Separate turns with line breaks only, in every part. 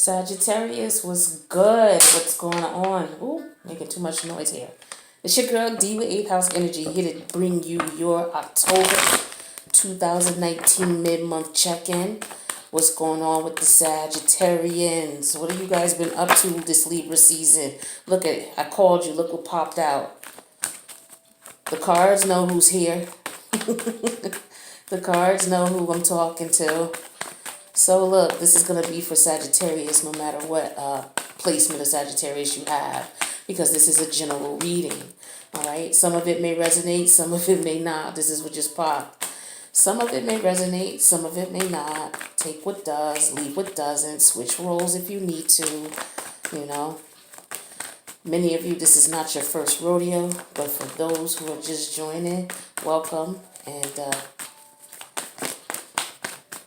Sagittarius was good. What's going on? Ooh, making too much noise here. It's your girl D with 8th house energy here to bring you your October 2019 mid-month check-in. What's going on with the Sagittarians? What have you guys been up to this Libra season? Look at it. I called you. Look what popped out. The cards know who's here. The cards know who I'm talking to. So look, this is going to be for Sagittarius no matter what placement of Sagittarius you have, because this is a general reading. All right, some of it may resonate, some of it may not. This is what just popped. Some of it may resonate, some of it may not. Take what does, leave what doesn't. Switch roles if you need to, you know. Many of you, this is not your first rodeo, but for those who are just joining, welcome. And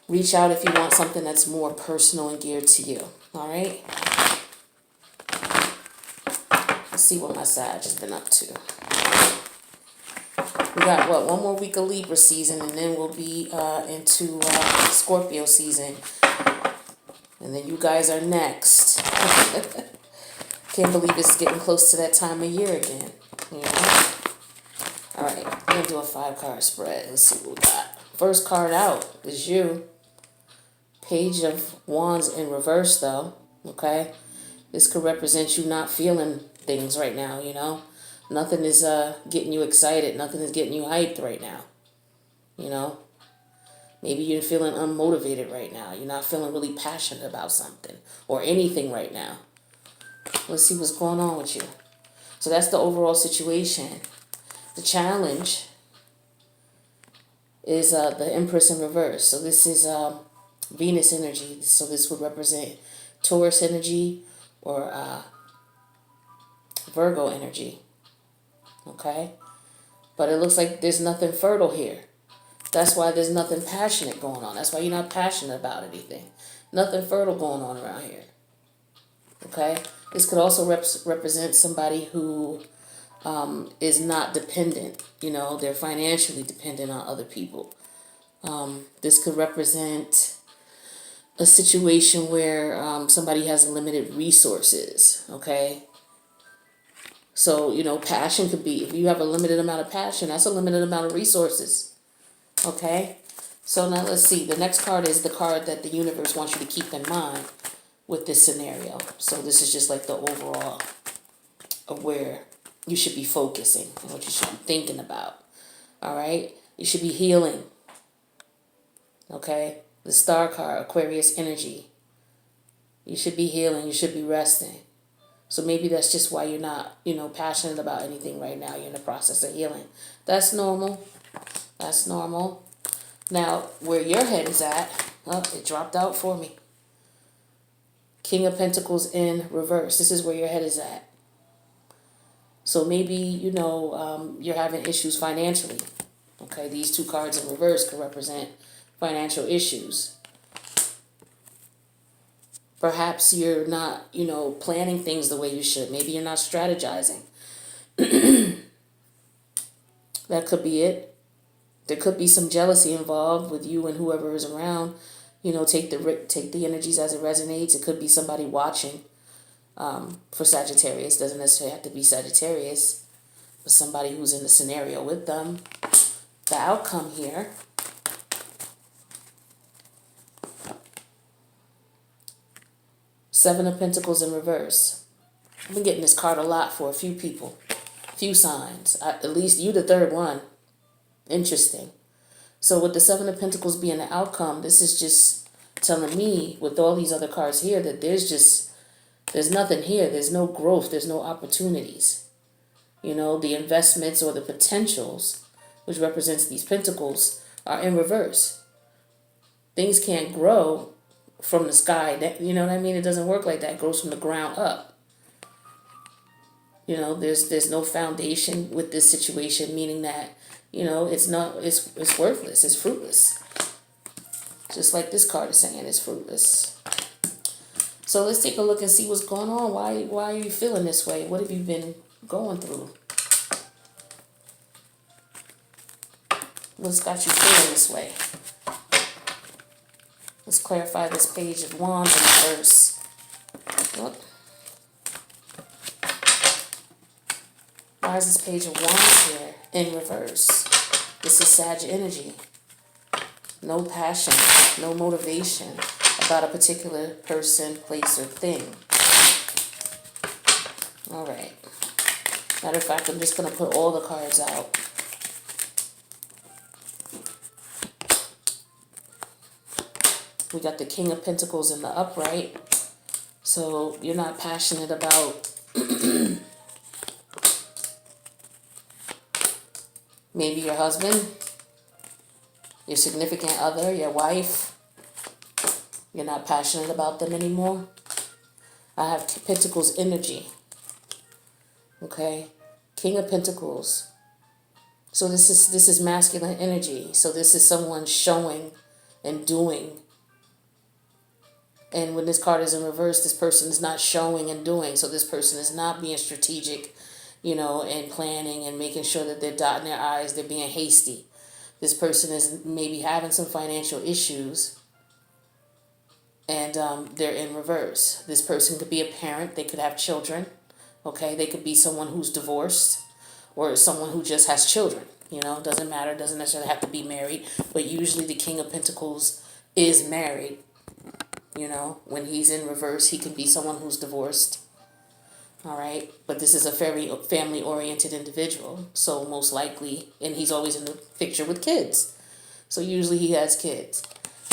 reach out if you want something that's more personal and geared to you. All right? Let's see what my Sag has been up to. We got, what, one more week of Libra season, and then we'll be into Scorpio season. And then you guys are next. Can't believe it's getting close to that time of year again. You know? All right, I'm going to do a 5-card spread. Let's see what we got. First card out is you. Page of Wands in reverse, though, okay? This could represent you not feeling things right now, you know? Nothing is getting you excited. Nothing is getting you hyped right now, you know? Maybe you're feeling unmotivated right now. You're not feeling really passionate about something or anything right now. Let's see what's going on with you. So that's the overall situation. The challenge is the Empress in reverse. So this is Venus energy. So this would represent Taurus energy or Virgo energy. Okay? But it looks like there's nothing fertile here. That's why there's nothing passionate going on. That's why you're not passionate about anything. Nothing fertile going on around here. Okay? This could also represent somebody who is not dependent. You know, they're financially dependent on other people. This could represent a situation where somebody has limited resources, okay? So, you know, passion could be, if you have a limited amount of passion, that's a limited amount of resources, okay? So now let's see. The next card is the card that the universe wants you to keep in mind with this scenario. So this is just like the overall of where you should be focusing and what you should be thinking about, all right? You should be healing, okay? The star card, Aquarius energy. You should be healing. You should be resting. So maybe that's just why you're not, you know, passionate about anything right now. You're in the process of healing. That's normal. That's normal. Now, where your head is at, oh, it dropped out for me. King of Pentacles in reverse. This is where your head is at. So maybe, you know, you're having issues financially. Okay, these two cards in reverse could represent financial issues. Perhaps you're not, you know, planning things the way you should. Maybe you're not strategizing. That could be it. There could be some jealousy involved with you and whoever is around. You know, take the energies as it resonates. It could be somebody watching. For Sagittarius, doesn't necessarily have to be Sagittarius, but somebody who's in the scenario with them. The outcome here. Seven of Pentacles in reverse. I've been getting this card a lot for a few people, few signs. At least you the third one. Interesting. So with the Seven of Pentacles being the outcome, this is just telling me with all these other cards here that there's nothing here. There's no growth. There's no opportunities. You know, the investments or the potentials, which represents these pentacles, are in reverse. Things can't grow from the sky. You know what I mean? It doesn't work like that. It grows from the ground up. You know, there's no foundation with this situation, meaning that, you know, it's worthless. It's fruitless. Just like this card is saying, it's fruitless. So let's take a look and see what's going on. Why are you feeling this way? What have you been going through? What's got you feeling this way? Let's clarify this Page of Wands in reverse. why is this Page of Wands here in reverse? This is Sag energy. No passion, no motivation about a particular person, place, or thing. All right. Matter of fact, I'm just going to put all the cards out. We got the King of Pentacles in the upright. So you're not passionate about maybe your husband, your significant other, your wife. You're not passionate about them anymore. I have Pentacles energy. Okay? King of Pentacles. So this is masculine energy. So this is someone showing and doing. And when this card is in reverse, this person is not showing and doing. So this person is not being strategic, and planning and making sure that they're dotting their I's. They're being hasty. This person is maybe having some financial issues, and they're in reverse. This person could be a parent. They could have children. Okay, they could be someone who's divorced or someone who just has children. Doesn't matter. Doesn't necessarily have to be married. But usually the King of Pentacles is married. When he's in reverse, he can be someone who's divorced. All right. But this is a very family-oriented individual. So most likely, and he's always in the picture with kids. So usually he has kids.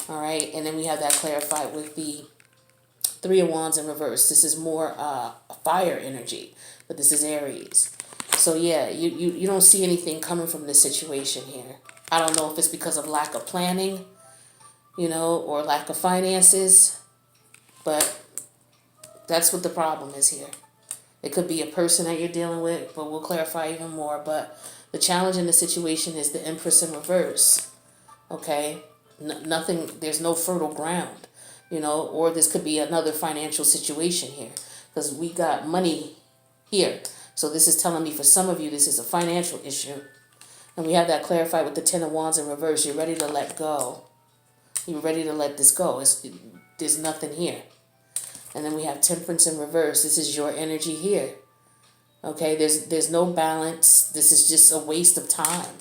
All right. And then we have that clarified with the Three of Wands in reverse. This is more fire energy, but this is Aries. So yeah, you don't see anything coming from this situation here. I don't know if it's because of lack of planning, or lack of finances, but that's what the problem is here. It could be a person that you're dealing with, but we'll clarify even more. But the challenge in the situation is the Empress in reverse. Okay? Nothing, there's no fertile ground, or this could be another financial situation here because we got money here. So this is telling me for some of you, this is a financial issue. And we have that clarified with the Ten of Wands in reverse. You're ready to let go. You're ready to let this go. There's nothing here. And then we have Temperance in reverse. This is your energy here. Okay, there's no balance. This is just a waste of time.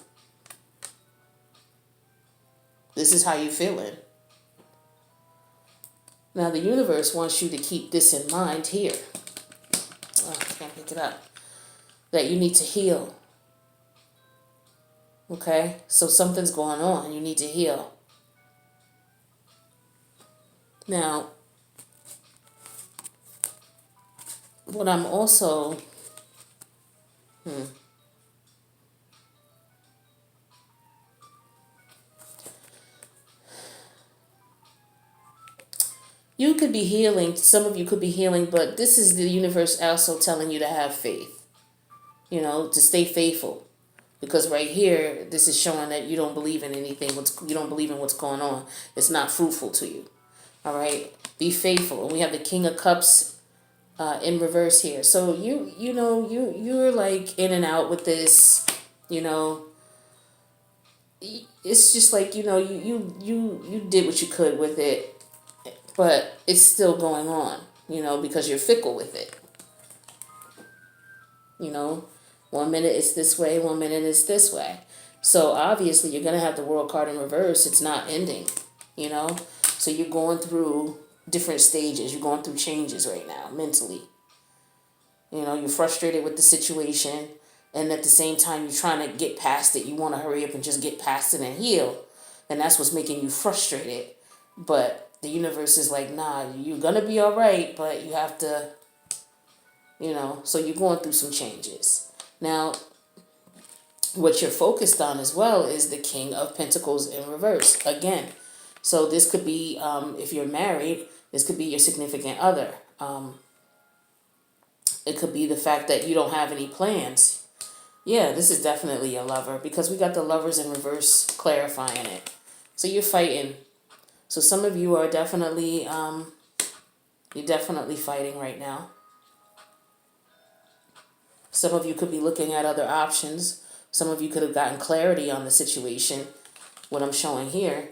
This is how you're feeling. Now the universe wants you to keep this in mind here. Oh, I can't pick it up. That you need to heal. Okay, so something's going on. You need to heal. Now, what I'm also, you could be healing, some of you could be healing, but this is the universe also telling you to have faith, to stay faithful. Because right here, this is showing that you don't believe in anything, you don't believe in what's going on. It's not fruitful to you. All right? Be faithful. And we have the King of Cups in reverse here. So you're like in and out with this, It's just like, you did what you could with it, but it's still going on, because you're fickle with it. 1 minute it's this way, 1 minute it's this way. So obviously you're going to have the World card in reverse. It's not ending, So you're going through different stages. You're going through changes right now, mentally. You're frustrated with the situation. And at the same time, you're trying to get past it. You want to hurry up and just get past it and heal. And that's what's making you frustrated. But the universe is like, nah, you're going to be all right, but you have to, so you're going through some changes. Now, what you're focused on as well is the King of Pentacles in reverse. Again, so this could be, if you're married, this could be your significant other. It could be the fact that you don't have any plans. Yeah, this is definitely a lover because we got the Lovers in reverse clarifying it. So you're fighting. So some of you are definitely, you're definitely fighting right now. Some of you could be looking at other options. Some of you could have gotten clarity on the situation, what I'm showing here.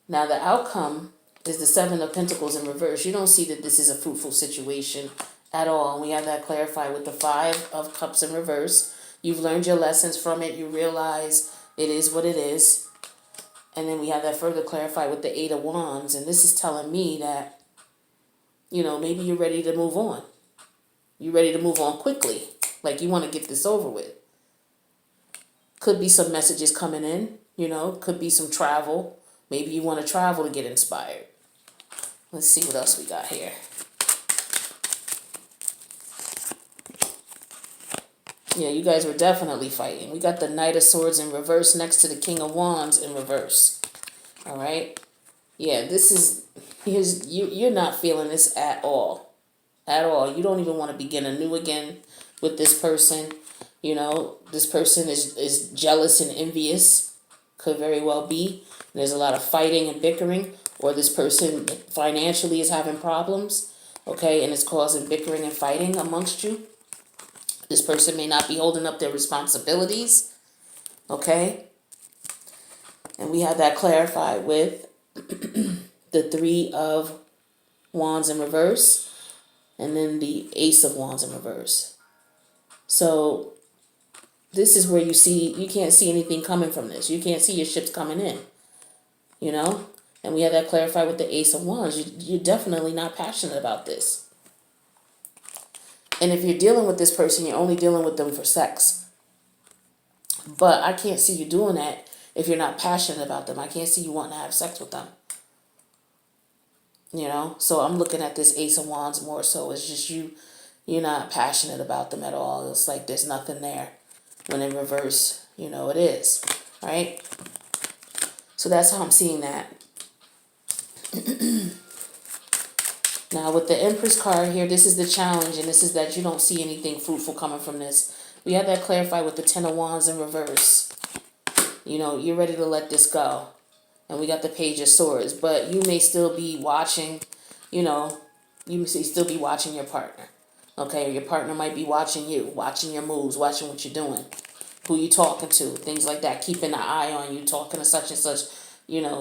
Now the outcome is the Seven of Pentacles in reverse. You don't see that this is a fruitful situation at all. And we have that clarified with the Five of Cups in reverse. You've learned your lessons from it. You realize it is what it is. And then we have that further clarified with the Eight of Wands. And this is telling me that, maybe you're ready to move on. You're ready to move on quickly. Like you want to get this over with. Could be some messages coming in, could be some travel. Maybe you want to travel to get inspired. Let's see what else we got here. Yeah, you guys were definitely fighting. We got the Knight of Swords in reverse next to the King of Wands in reverse. All right. Yeah, you're not feeling this at all. At all. You don't even want to begin anew again with this person. This person is jealous and envious. Could very well be. There's a lot of fighting and bickering. Or this person financially is having problems. Okay, and it's causing bickering and fighting amongst you. This person may not be holding up their responsibilities. Okay. And we have that clarified with the Three of Wands in reverse. And then the Ace of Wands in reverse. So this is where you can't see anything coming from this. You can't see your ships coming in. And we have that clarified with the Ace of Wands. You're definitely not passionate about this. And if you're dealing with this person, you're only dealing with them for sex. But I can't see you doing that if you're not passionate about them. I can't see you wanting to have sex with them. So I'm looking at this Ace of Wands more so. It's just you're not passionate about them at all. It's like there's nothing there. When in reverse, it is. Right? So that's how I'm seeing that. Now with the Empress card here, this is the challenge, and this is that you don't see anything fruitful coming from this. We have that clarified with the Ten of Wands in reverse. You're ready to let this go. And we got the Page of Swords, but you may still be watching, you may still be watching your partner. Okay, or your partner might be watching you, watching your moves, watching what you're doing, who you talking to, things like that, keeping an eye on you, talking to such and such,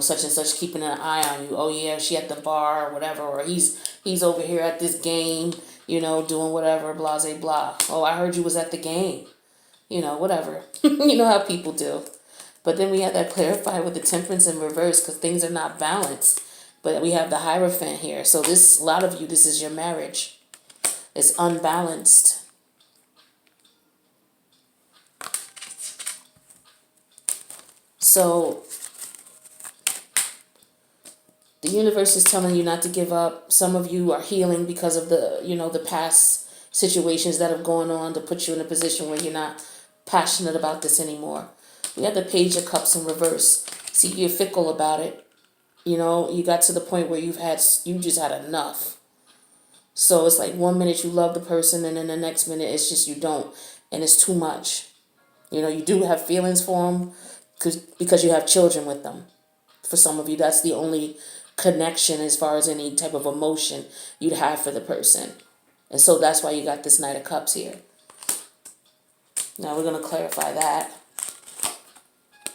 such and such, keeping an eye on you. Oh yeah, she at the bar or whatever, or he's over here at this game, doing whatever, blah, blah, blah. Oh, I heard you was at the game, whatever. You know how people do. But then we have that clarified with the Temperance in reverse because things are not balanced. But we have the Hierophant here. So a lot of you, this is your marriage. It's unbalanced. So the universe is telling you not to give up. Some of you are healing because of the past situations that have gone on to put you in a position where you're not passionate about this anymore. We have the Page of Cups in reverse. See, you're fickle about it. You got to the point where you just had enough. So it's like 1 minute you love the person and then the next minute it's just you don't. And it's too much. You do have feelings for them because you have children with them. For some of you, that's the only connection as far as any type of emotion you'd have for the person. And so that's why you got this Knight of Cups here. Now we're going to clarify that.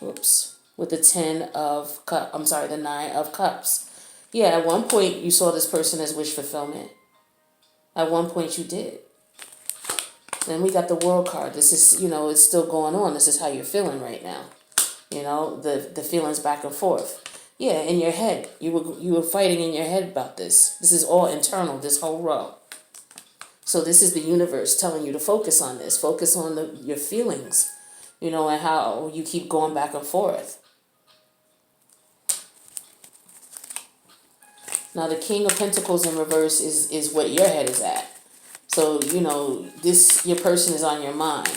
Oops. With the the Nine of Cups. Yeah, at one point you saw this person as wish fulfillment. At one point you did. Then we got the World card. This is, it's still going on. This is how you're feeling right now. The feelings back and forth. Yeah, in your head. You were fighting in your head about this. This is all internal, this whole row. So this is the universe telling you to focus on this. Focus on your feelings. And how you keep going back and forth. Now the King of Pentacles in reverse is what your head is at. So, your person is on your mind.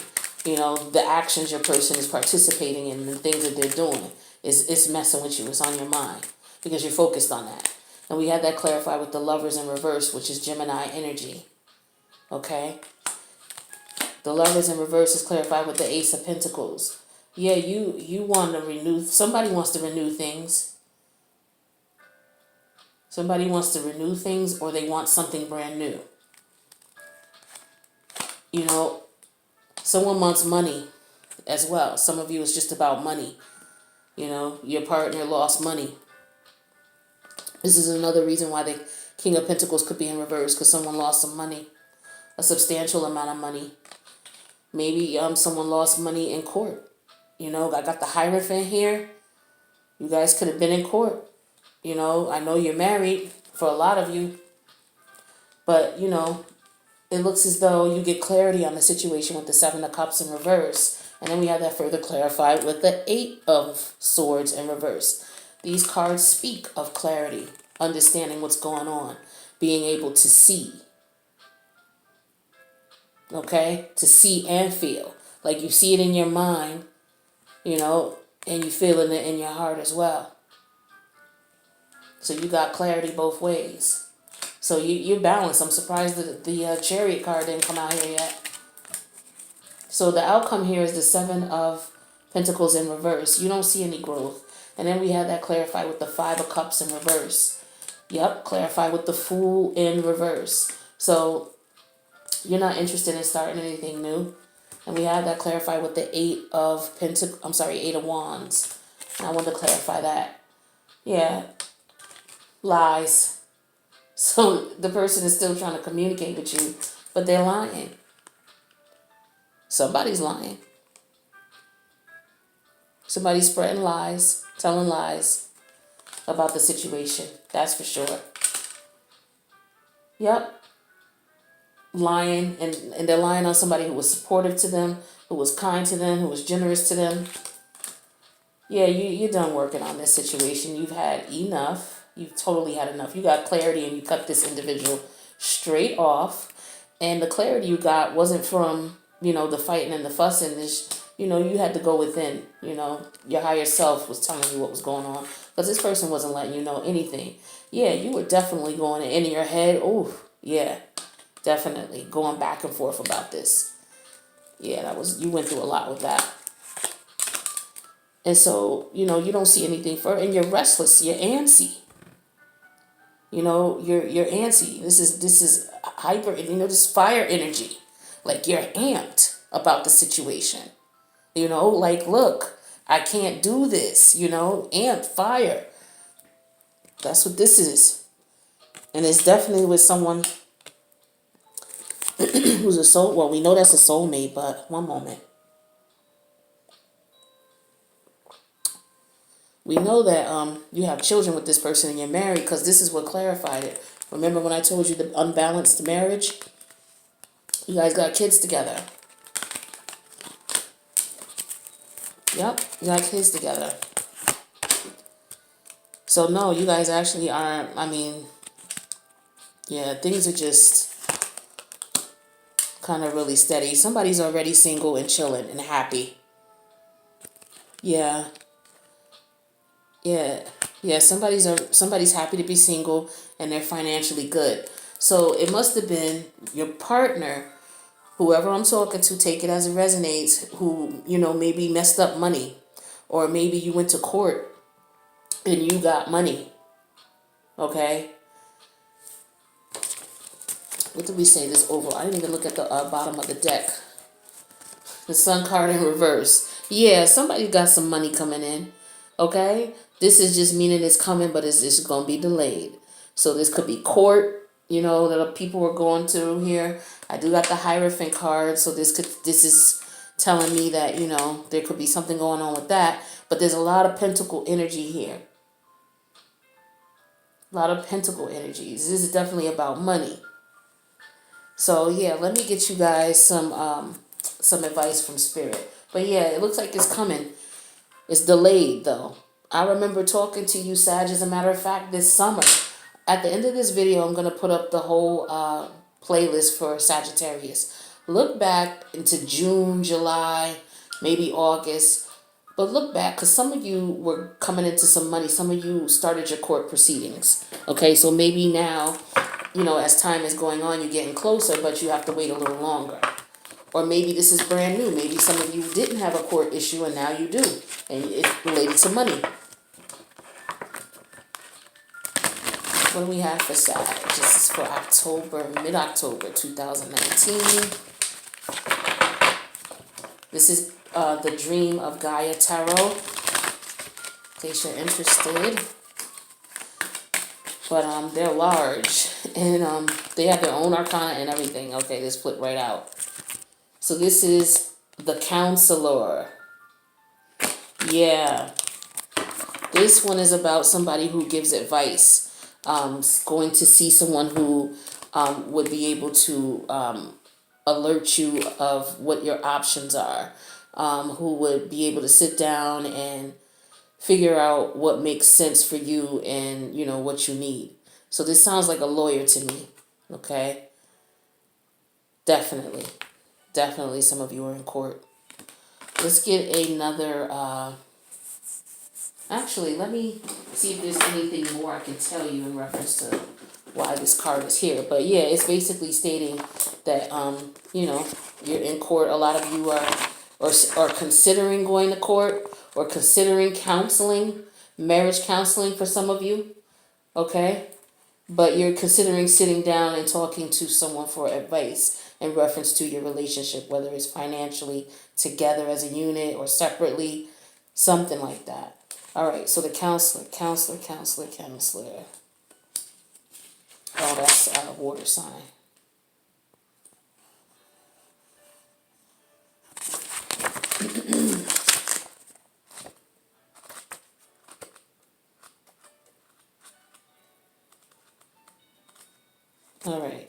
The actions your person is participating in, the things that they're doing, it's messing with you. It's on your mind because you're focused on that. And we had that clarified with the Lovers in reverse, which is Gemini energy. Okay? The Lovers in reverse is clarified with the Ace of Pentacles. Yeah, you want to renew. Somebody wants to renew things. Somebody wants to renew things, or they want something brand new. Someone wants money as well. Some of you, it's just about money. Your partner lost money. This is another reason why the King of Pentacles could be in reverse, because someone lost some money, a substantial amount of money. Maybe someone lost money in court. You know, I got the Hierophant here. You guys could have been in court. You know, I know you're married for a lot of you, but you know, it looks as though you get clarity on the situation with the Seven of Cups in reverse. And then we have that further clarified with the Eight of Swords in reverse. These cards speak of clarity, understanding what's going on, being able to see. Okay? To see and feel. Like you see it in your mind, you know, and you feel it in your heart as well. So you got clarity both ways. So you're balanced. I'm surprised that the Chariot card didn't come out here yet. So the outcome here is the Seven of Pentacles in reverse. You don't see any growth. And then we have that clarified with the Five of Cups in reverse. Yep, clarified with the Fool in reverse. So you're not interested in starting anything new. And we have that clarified with the Eight of Wands. And I want to clarify that. Yeah, lies. So the person is still trying to communicate with you, but they're lying. Somebody's lying. Somebody's spreading lies, telling lies about the situation. That's for sure. Yep. Lying, and they're lying on somebody who was supportive to them, who was kind to them, who was generous to them. Yeah, you're done working on this situation. You've had enough. You've totally had enough. You got clarity and you cut this individual straight off. And the clarity you got wasn't from, you know, the fighting and the fussing. You know, you had to go within. You know, your higher self was telling you what was going on. Because this person wasn't letting you know anything. Yeah, you were definitely going in your head. Oh, yeah, definitely going back and forth about this. Yeah, you went through a lot with that. And so, you know, you don't see anything further, and you're restless, you're antsy. You know, you're antsy. This is hyper, you know, this fire energy. Like you're amped about the situation. You know, like, look, I can't do this, you know, amped, fire. That's what this is. And it's definitely with someone who's a soul, well, we know that's a soulmate, but one moment. We know that you have children with this person and you're married because this is what clarified it. Remember when I told you the unbalanced marriage? You guys got kids together. Yep, you got kids together. So no, you guys actually aren't, I mean, yeah, things are just kind of really steady. Somebody's already single and chilling and happy. Yeah. Yeah, somebody's happy to be single and they're financially good. So it must have been your partner, whoever I'm talking to, take it as it resonates, who, you know, maybe messed up money, or maybe you went to court and you got money. Okay? What did we say this over? I didn't even look at the bottom of the deck. The Sun card in reverse. Yeah, somebody got some money coming in. Okay? This is just meaning it's coming, but it's going to be delayed. So this could be court, you know, that people were going through here. I do got the Hierophant card, so this is telling me that, you know, there could be something going on with that. But there's a lot of pentacle energy here. A lot of pentacle energies. This is definitely about money. So yeah, let me get you guys some advice from Spirit. But yeah, it looks like it's coming. It's delayed though. I remember talking to you, Sag, as a matter of fact, this summer. At the end of this video, I'm going to put up the whole playlist for Sagittarius. Look back into June, July, maybe August. But look back, because some of you were coming into some money. Some of you started your court proceedings. Okay, so maybe now, you know, as time is going on, you're getting closer, but you have to wait a little longer. Or maybe this is brand new. Maybe some of you didn't have a court issue and now you do. And it's related to money. What do we have for Sag? This is for October, mid-October 2019. This is the Dream of Gaia Tarot, in case you're interested. But they're large, and they have their own arcana and everything. Okay, let's flip right out. So this is the counselor. Yeah. This one is about somebody who gives advice. Going to see someone who would be able to alert you of what your options are. Who would be able to sit down and figure out what makes sense for you and, you know, what you need. So this sounds like a lawyer to me. Okay? Definitely. Definitely some of you are in court. Let's get another, actually, let me see if there's anything more I can tell you in reference to why this card is here. But yeah, it's basically stating that, you know, you're in court. A lot of you are considering going to court or considering counseling, marriage counseling for some of you, okay? But you're considering sitting down and talking to someone for advice in reference to your relationship, whether it's financially, together as a unit, or separately, something like that. All right, so the counselor. Oh, that's a water sign. All right.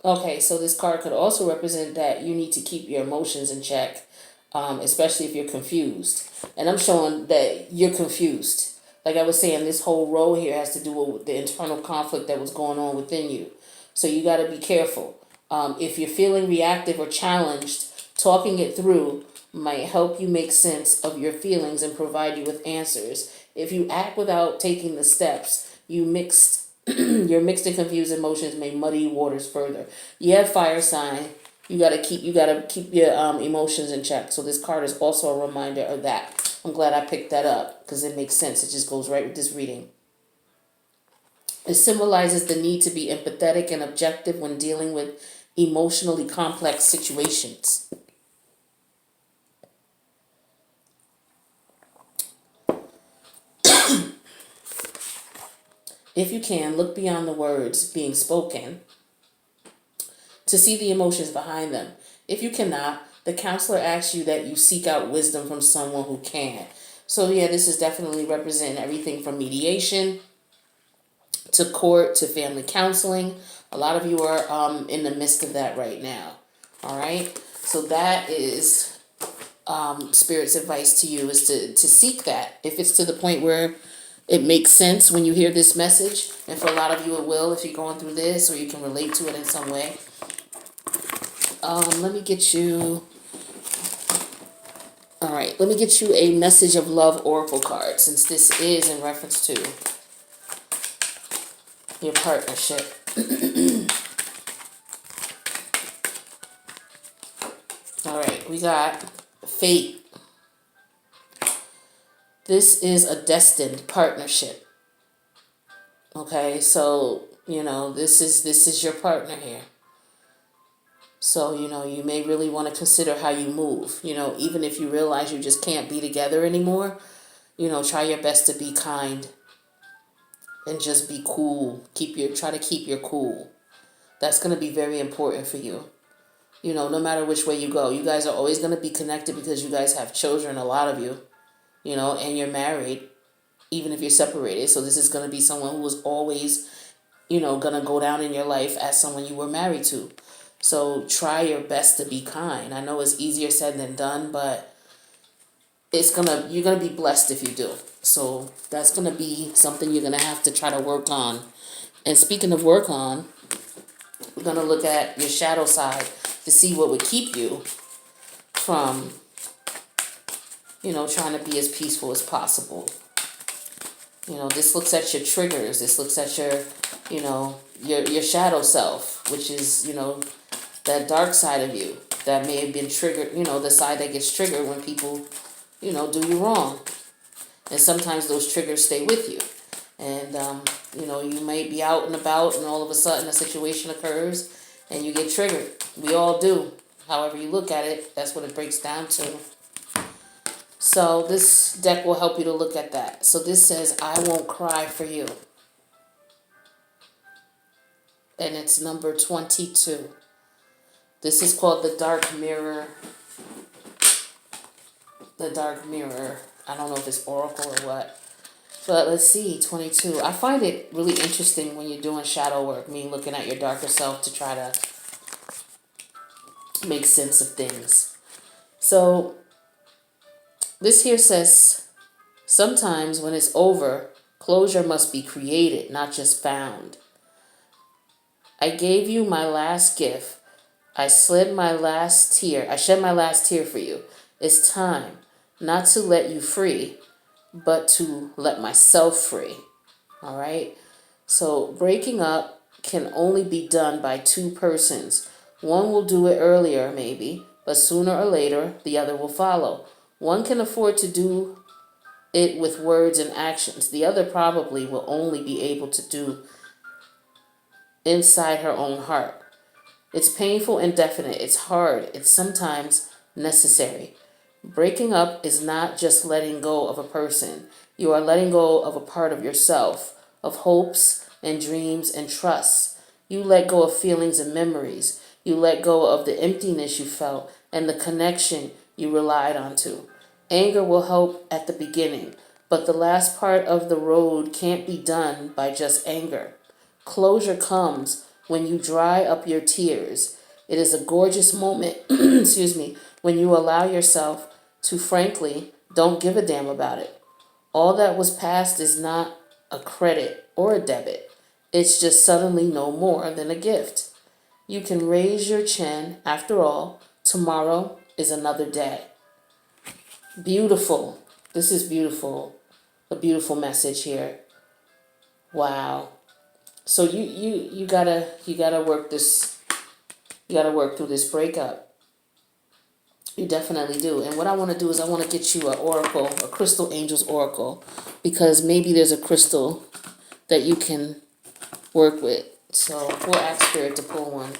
Okay, so this card could also represent that you need to keep your emotions in check, especially if you're confused. And I'm showing that you're confused. Like I was saying, this whole row here has to do with the internal conflict that was going on within you. So you got to be careful. If you're feeling reactive or challenged, talking it through might help you make sense of your feelings and provide you with answers. If you act without taking the steps, your mixed and confused emotions may muddy waters further. You have fire sign. You gotta keep your emotions in check. So this card is also a reminder of that. I'm glad I picked that up because it makes sense. It just goes right with this reading. It symbolizes the need to be empathetic and objective when dealing with emotionally complex situations. If you can, look beyond the words being spoken to see the emotions behind them. If you cannot, the counselor asks you that you seek out wisdom from someone who can. So yeah, this is definitely representing everything from mediation to court to family counseling. A lot of you are in the midst of that right now. All right. So that is Spirit's advice to you is to seek that. If it's to the point where it makes sense when you hear this message, and for a lot of you it will if you're going through this or you can relate to it in some way. Let me get you. All right, let me get you a message of love oracle card since this is in reference to your partnership. All right, we got fate. This is a destined partnership. Okay, so you know this is your partner here. So, you know, you may really want to consider how you move. You know, even if you realize you just can't be together anymore, you know, try your best to be kind and just be cool. Try to keep your cool. That's going to be very important for you. You know, no matter which way you go, you guys are always going to be connected because you guys have children, a lot of you, you know, and you're married, even if you're separated. So this is going to be someone who was always, you know, going to go down in your life as someone you were married to. So try your best to be kind. I know it's easier said than done, but you're gonna be blessed if you do. So that's gonna be something you're gonna have to try to work on. And speaking of work on, we're gonna look at your shadow side to see what would keep you from, you know, trying to be as peaceful as possible. You know, this looks at your triggers. This looks at your, you know, your shadow self, which is, you know, that dark side of you that may have been triggered, you know, the side that gets triggered when people, you know, do you wrong. And sometimes those triggers stay with you. And, you know, you might be out and about and all of a sudden a situation occurs and you get triggered. We all do. However you look at it, that's what it breaks down to. So this deck will help you to look at that. So this says, I won't cry for you. and it's number 22. This is called the Dark Mirror. The Dark Mirror. I don't know if it's Oracle or what. But let's see, 22. I find it really interesting when you're doing shadow work, me looking at your darker self to try to make sense of things. So this here says, sometimes when it's over, closure must be created, not just found. I gave you my last gift. I shed my last tear for you. It's time not to let you free, but to let myself free. All right? So breaking up can only be done by two persons. One will do it earlier, maybe, but sooner or later, the other will follow. One can afford to do it with words and actions. The other probably will only be able to do inside her own heart. It's painful and definite. It's hard. It's sometimes necessary. Breaking up is not just letting go of a person. You are letting go of a part of yourself, of hopes and dreams and trusts. You let go of feelings and memories. You let go of the emptiness you felt and the connection you relied onto. Anger will help at the beginning, but the last part of the road can't be done by just anger. Closure comes when you dry up your tears. It is a gorgeous moment, excuse me, when you allow yourself to frankly don't give a damn about it. All that was past is not a credit or a debit. It's just suddenly no more than a gift. You can raise your chin. After all, tomorrow is another day. Beautiful. This is beautiful. A beautiful message here. Wow. So you gotta work this. You gotta work through this breakup. You definitely do. And what I want to do is I want to get you an oracle, a crystal angel's oracle, because maybe there's a crystal that you can work with. So we'll ask Spirit to pull one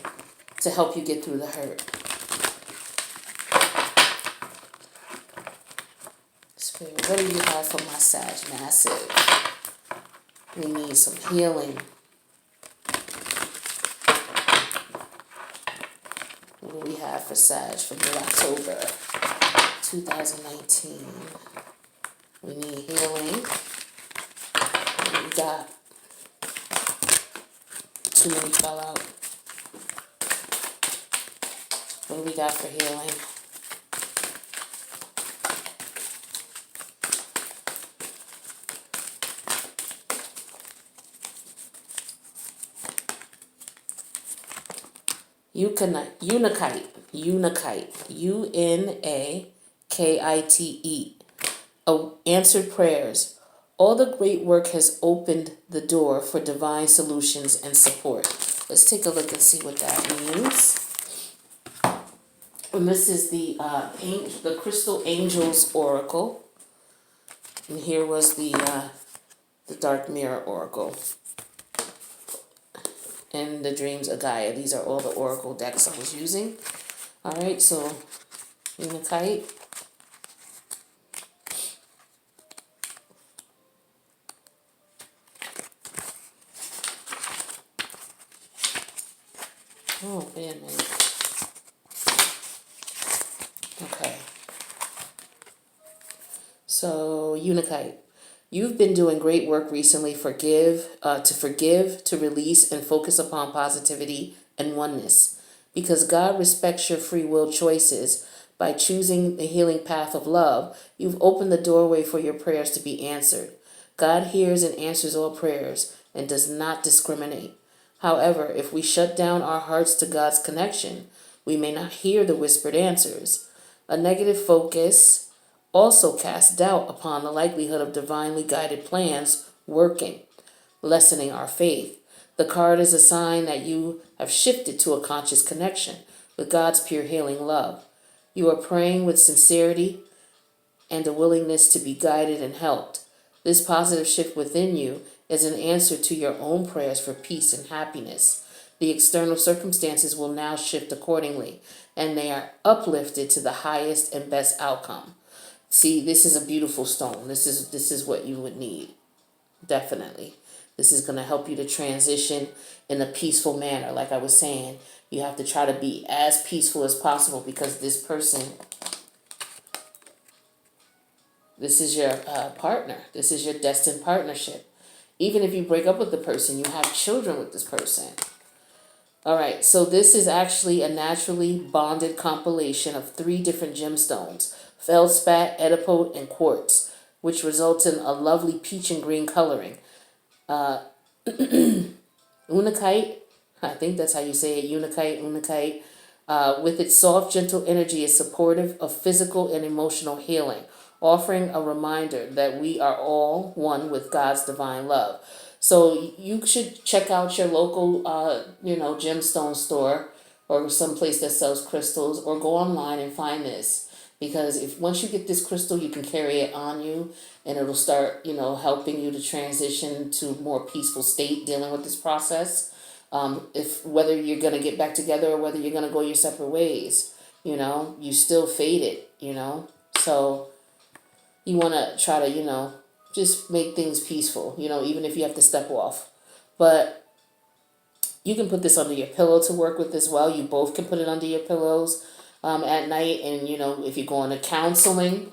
to help you get through the hurt. Spirit, what do you have for my Sag Massive? We need some healing. What do we have for Sag for October 2019? We need healing. What do we got? Too many fell out. What do we got for healing? Unakite, Unakite. Answered prayers. All the great work has opened the door for divine solutions and support. Let's take a look and see what that means. And this is the Crystal Angels Oracle. And here was the Dark Mirror Oracle. And the Dreams of Gaia. These are all the oracle decks I was using. All right, so Unakite. Oh, wait a minute. Okay. So Unakite. You've been doing great work recently. To forgive, to release, and focus upon positivity and oneness. Because God respects your free will choices, by choosing the healing path of love, you've opened the doorway for your prayers to be answered. God hears and answers all prayers and does not discriminate. However, if we shut down our hearts to God's connection, we may not hear the whispered answers. A negative focus also casts doubt upon the likelihood of divinely guided plans working, lessening our faith. The card is a sign that you have shifted to a conscious connection with God's pure healing love. You are praying with sincerity and a willingness to be guided and helped. This positive shift within you is an answer to your own prayers for peace and happiness. The external circumstances will now shift accordingly, and they are uplifted to the highest and best outcome. See, this is a beautiful stone. This is what you would need. Definitely. This is going to help you to transition in a peaceful manner. Like I was saying, you have to try to be as peaceful as possible, because this person, this is your partner. This is your destined partnership. Even if you break up with the person, you have children with this person. All right, so this is actually a naturally bonded compilation of 3 different gemstones: feldspar, Oedipal, and quartz, which results in a lovely peach and green coloring. Uh, Unakite, I think that's how you say it, unakite, with its soft, gentle energy, is supportive of physical and emotional healing, offering a reminder that we are all one with God's divine love. So you should check out your local, gemstone store, or some place that sells crystals, or go online and find this. Because if once you get this crystal, you can carry it on you, and it'll start, helping you to transition to a more peaceful state dealing with this process. If whether you're gonna get back together or whether you're gonna go your separate ways, you still faded, So you wanna try to, just make things peaceful, even if you have to step off. But you can put this under your pillow to work with as well. You both can put it under your pillows at night. And, if you're going to counseling,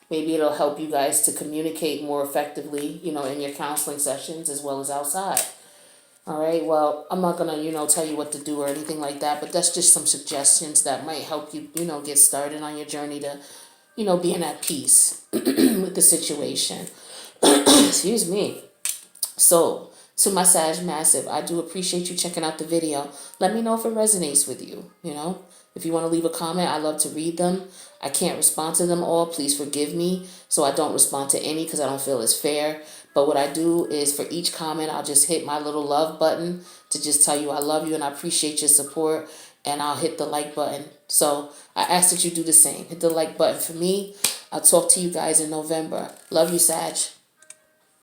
maybe it'll help you guys to communicate more effectively, in your counseling sessions as well as outside. All right, well, I'm not going to, tell you what to do or anything like that, but that's just some suggestions that might help you, get started on your journey to, being at peace with the situation. Excuse me. So, to my Sag Massive, I do appreciate you checking out the video. Let me know if it resonates with you, If you want to leave a comment, I love to read them. I can't respond to them all. Please forgive me. So I don't respond to any because I don't feel it's fair. But what I do is for each comment, I'll just hit my little love button to just tell you I love you and I appreciate your support. And I'll hit the like button. So I ask that you do the same. Hit the like button for me. I'll talk to you guys in November. Love you, Sag.